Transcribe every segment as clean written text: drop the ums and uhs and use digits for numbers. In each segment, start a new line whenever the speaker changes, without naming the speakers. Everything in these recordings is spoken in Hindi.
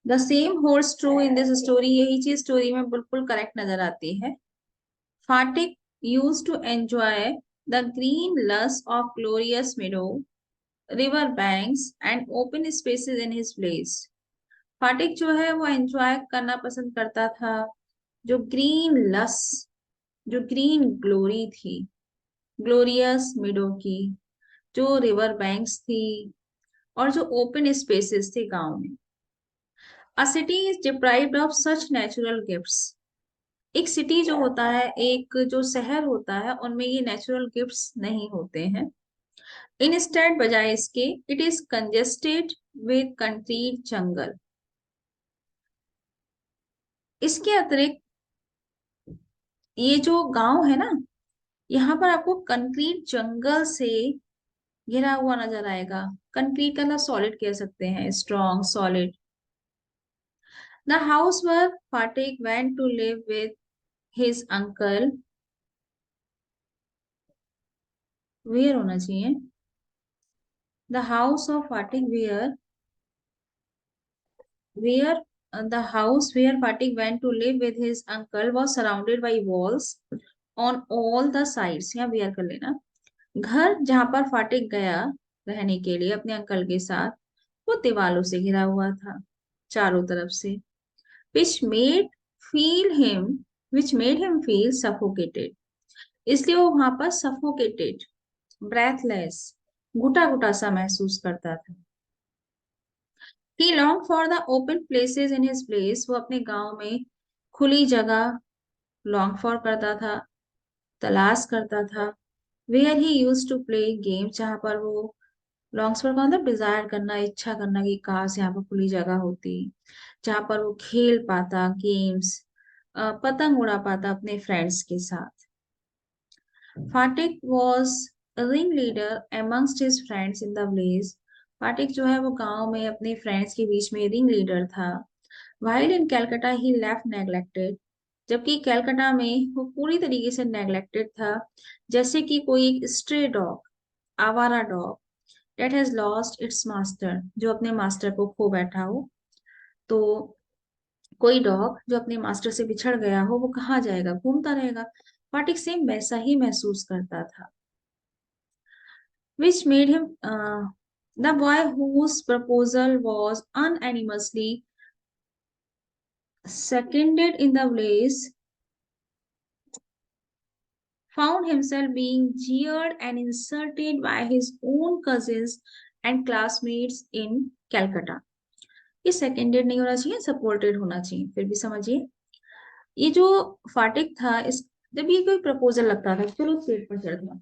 The same holds true in this story, यही चीज स्टोरी में बिल्कुल करेक्ट नजर आती है। Phatik used to enjoy the green lush of glorious meadow, river banks and open spaces in his place. Phatik जो है वो एंजॉय करना पसंद करता था जो ग्रीन लस, जो ग्रीन ग्लोरी थी, ग्लोरियस मिडो की, जो रिवर बैंक्स थी और जो ओपन स्पेसेस थे गांव में। अ city is deprived of such natural gifts, एक सिटी जो होता है, एक जो शहर होता है, उनमें ये नेचुरल गिफ्ट्स नहीं होते हैं। इंस्टेड बजाय इसके it is congested with concrete jungle. इसके अतिरिक्त ये जो गांव है ना, यहाँ पर आपको कंक्रीट जंगल से घिरा हुआ नजर आएगा। कंक्रीट का ना सॉलिड कह सकते हैं, strong solid. The house where Phatik went to live with his uncle, where होना चाहिए, the house of Phatik where the house where Fatik went to live with his uncle was surrounded by walls on all the sides। यहाँ वेयर कर लेना। घर जहां पर फाटिक गया रहने के लिए अपने अंकल के साथ, वो दीवारों से घिरा हुआ था चारों तरफ से। which made feel him which made him feel suffocated, इसलिए वो वहां पर suffocated, breathless, घुटा घुटा सा महसूस करता था। He longed for the open places in his place, वो अपने गांव में खुली जगह लॉन्ग फॉर करता था, तलाश करता था। Where he use to play game, जहां पर वो लॉन्ग्स फॉर का मतलब डिजायर करना, इच्छा करना कि काश यहाँ पर खुली जगह होती जहां पर वो खेल पाता गेम्स, पतंग उड़ा पाता अपने फ्रेंड्स के साथ। Phatik was ring leader amongst his friends in the village, Phatik जो है वो गांव में अपने फ्रेंड्स के बीच में रिंग लीडर था। while in Calcutta he left neglected, जबकि कैलकाटा में वो पूरी तरीके से नेग्लेक्टेड था, जैसे कि कोई एक स्ट्रे डॉग, आवारा dog, that has lost its master, जो अपने मास्टर को खो बैठा हो। तो कोई डॉग जो अपने मास्टर से बिछड़ गया हो वो कहाँ जाएगा, घूमता रहेगा। फाटिक सेम वैसा ही महसूस करता था। which made him the boy whose proposal was unanimously seconded in the village found himself being jeered and insulted by his own cousins and classmates in Calcutta। ये सेकेंडेड नहीं होना चाहिए, सपोर्टेड होना चाहिए, फिर भी समझिए। ये जो फाटिक था, इस जब ये कोई प्रपोजल लगता था, चलो पेड़ पर चढ़ना,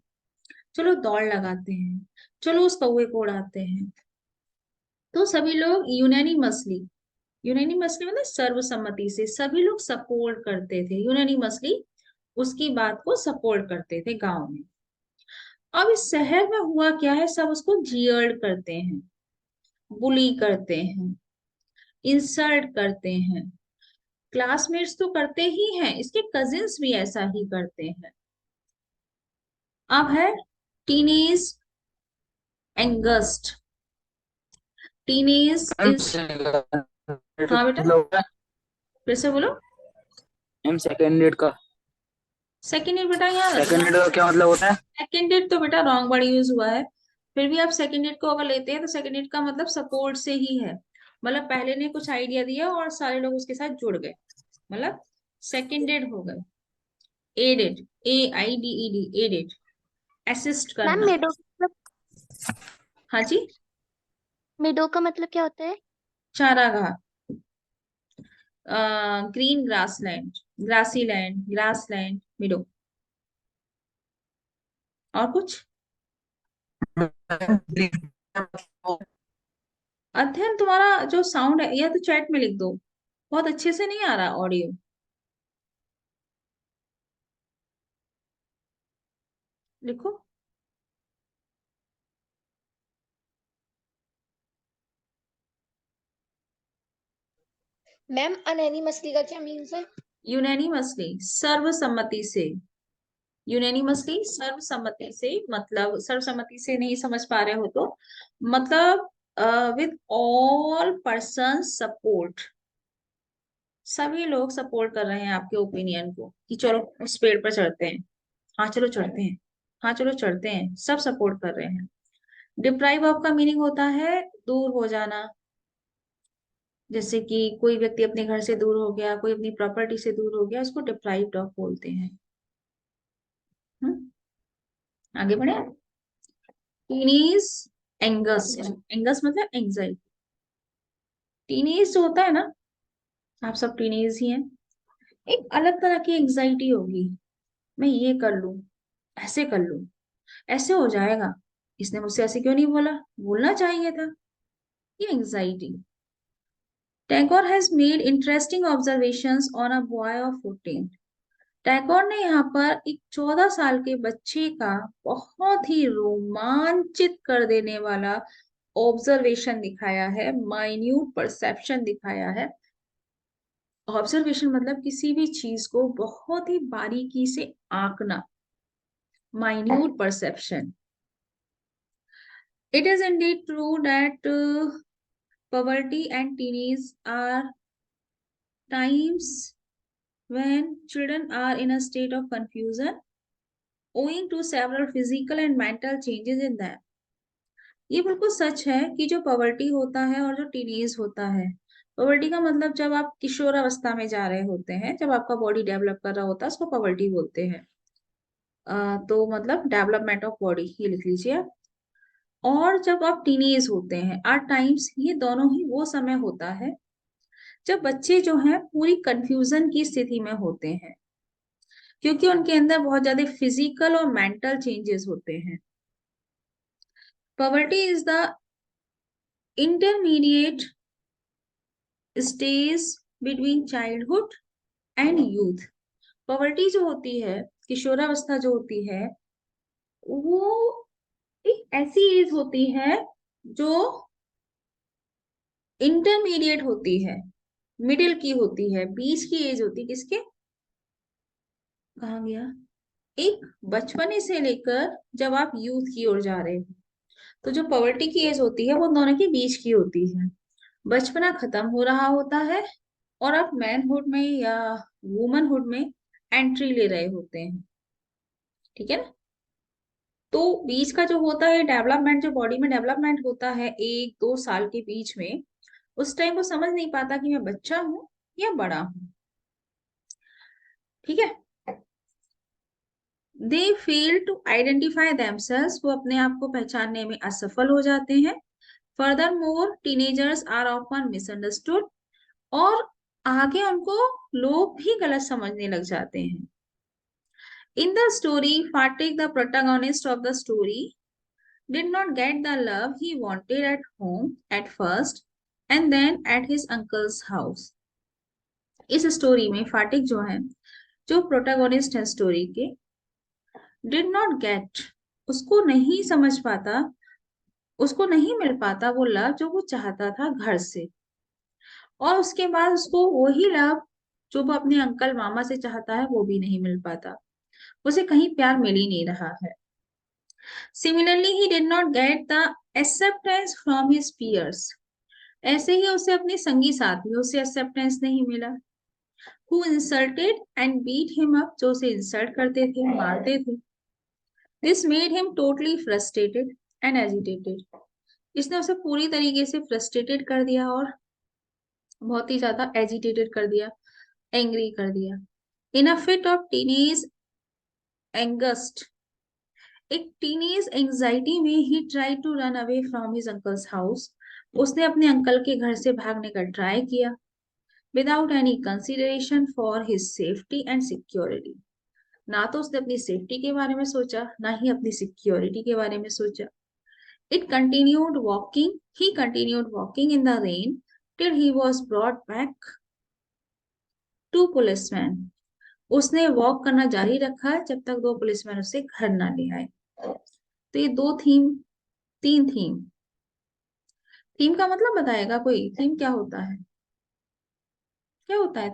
चलो दौड़ लगाते हैं, चलो उस कौवे को उड़ाते हैं, तो सभी लोग यूनानिमसली मतलब सर्वसम्मति से सभी लोग सपोर्ट करते थे, यूनानिमसली उसकी बात को सपोर्ट करते थे गांव में। अब इस शहर में हुआ क्या है, सब उसको जियर्ड करते हैं, बुली करते हैं, इंसल्ट करते हैं। क्लासमेट्स तो करते ही हैं, इसके कजिन्स भी ऐसा ही करते हैं। अब है टीनेज एंगस्ट, टीनेज इज, हाँ बेटा फिर से बोलो।
मैम सेकेंडेड का
सेकेंडेड बेटा यहाँ
सेकेंडेड का क्या मतलब होता है?
सेकेंडेड तो बेटा रॉन्ग वर्ड यूज हुआ है, फिर भी आप सेकेंडेड को अगर लेते हैं तो सेकेंडेड का मतलब सपोर्ट से ही है। मतलब पहले ने कुछ आइडिया दिया और सारे लोग उसके साथ जुड़ गए, मतलब सेकेंडेड हो गए। Aided, AIDED, aided, assist
ma'am
करना।
मेडो
हाँ जी,
मेडो का मतलब क्या होता है?
चारागाह, green grassland, grassy land, grass land, meadow. और कुछ अध्ययन, तुम्हारा जो साउंड है या तो चैट में लिख दो, बहुत अच्छे से नहीं आ रहा ऑडियो, लिखो।
मैम अनएनिमसली का क्या मीन्स है?
यूनानिमसली सर्वसम्मति से, यूनानिमसली सर्वसम्मति से, मतलब सर्वसम्मति से नहीं समझ पा रहे हो तो मतलब विद ऑल पर्सन सपोर्ट, सभी लोग सपोर्ट कर रहे हैं आपके ओपिनियन को कि चलो उस पेड़ पर चढ़ते हैं, हाँ चलो चढ़ते हैं, हाँ चलो चढ़ते हैं, सब सपोर्ट कर रहे हैं। डिप्राइव ऑफ का मीनिंग होता है दूर हो जाना, जैसे कि कोई व्यक्ति अपने घर से दूर हो गया, कोई अपनी प्रॉपर्टी से दूर हो गया, उसको डिप्राइव्ड ऑफ बोलते हैं। आगे बढ़े। टीनेज एंगस्ट, एंगस्ट मतलब एंजाइटी। टीनेज जो होता है ना, आप सब टीनेज ही हैं, एक अलग तरह की एंजाइटी होगी। मैं ये कर लूं, ऐसे कर लूं, ऐसे हो जाएगा, इसने मुझसे ऐसे क्यों नहीं बोला, बोलना चाहिए था, ये anxiety. Tagore has made interesting observations on a boy of 14। Tagore ने यहाँ पर एक 14 साल के बच्चे का बहुत ही रोमांचित कर देने वाला ऑब्जर्वेशन दिखाया है, माइन्यूट परसेप्शन दिखाया है। ऑब्जर्वेशन मतलब किसी भी चीज को बहुत ही बारीकी से आंकना, minute perception. It is indeed true that poverty and teenage are times when children are in a state of confusion owing to several physical and mental changes in them. ये बिल्कुल सच है कि जो पॉवर्टी होता है और जो टीनेज होता है, पॉवर्टी का मतलब जब आप किशोरावस्था में जा रहे होते हैं, जब आपका बॉडी डेवलप कर रहा होता है, उसको पॉवर्टी बोलते हैं। तो मतलब डेवलपमेंट ऑफ बॉडी, ये लिख लीजिए आप। और जब आप टीनेज होते हैं, आर टाइम्स, ये दोनों ही वो समय होता है जब बच्चे जो हैं पूरी कंफ्यूजन की स्थिति में होते हैं, क्योंकि उनके अंदर बहुत ज्यादा फिजिकल और मेंटल चेंजेस होते हैं। Poverty is the intermediate stage between childhood and youth. Poverty जो होती है, किशोरावस्था जो होती है, वो एक ऐसी एज होती है जो इंटरमीडिएट होती है, मिडिल की होती है, बीच की एज होती है। किसके, कहा गया, एक बचपने से लेकर जब आप यूथ की ओर जा रहे हो, तो जो पॉवर्टी की एज होती है वो दोनों के बीच की होती है। बचपना खत्म हो रहा होता है और आप मैनहुड में या वुमनहुड में एंट्री ले रहे होते हैं, ठीक है ना। तो बीच का जो होता है डेवलपमेंट, जो बॉडी में डेवलपमेंट होता है 1-2 साल के बीच में, उस टाइम वो समझ नहीं पाता कि मैं बच्चा हूं या बड़ा हूं, ठीक है। दे फेल टू आइडेंटिफाई देमसेल्स, वो अपने आप को पहचानने में असफल हो जाते हैं। Furthermore teenagers are often misunderstood, और आगे उनको लोग भी गलत समझने लग जाते हैं। In the story Phatik, the protagonist of the story, did not get the love he wanted at home at first and then at his uncle's house. इस स्टोरी में फाटिक जो है, जो प्रोटैगनिस्ट है स्टोरी के, did not get, उसको नहीं समझ पाता, उसको नहीं मिल पाता वो लव जो वो चाहता था घर से, और उसके बाद उसको वही लव जो वो अपने अंकल मामा से चाहता है वो भी नहीं मिल पाता, उसे कहीं प्यार मिल ही नहीं रहा है। Similarly, he did not get the acceptance from his peers. ऐसे ही उसे अपने संगी साथियों से एक्सेप्टेंस नहीं मिला। Who insulted and beat him up, जो उसे इंसल्ट करते थे, मारते थे। This made him totally frustrated and agitated. इसने उसे पूरी तरीके से फ्रस्ट्रेटेड कर दिया और बहुत ही ज्यादा एजिटेटेड कर दिया, एंग्री कर दिया। In a fit of teenage angst, एक टीनेज एंजाइटी में, he try to run away from his uncle's house, उसने अपने अंकल के घर से भागने का ट्राई किया, without any consideration for his safety and security. ना तो उसने अपनी सेफ्टी के बारे में सोचा, ना ही अपनी सिक्योरिटी के बारे में सोचा। It continued walking, he continued walking in the rain till he was brought back to policemen. उसने वॉक करना जारी रखा जब तक 2 पुलिसमैन उसे घर ना ले आए। तो ये 2 थीम, 3 थीम। थीम का मतलब बताएगा कोई, थीम क्या होता है, क्या होता है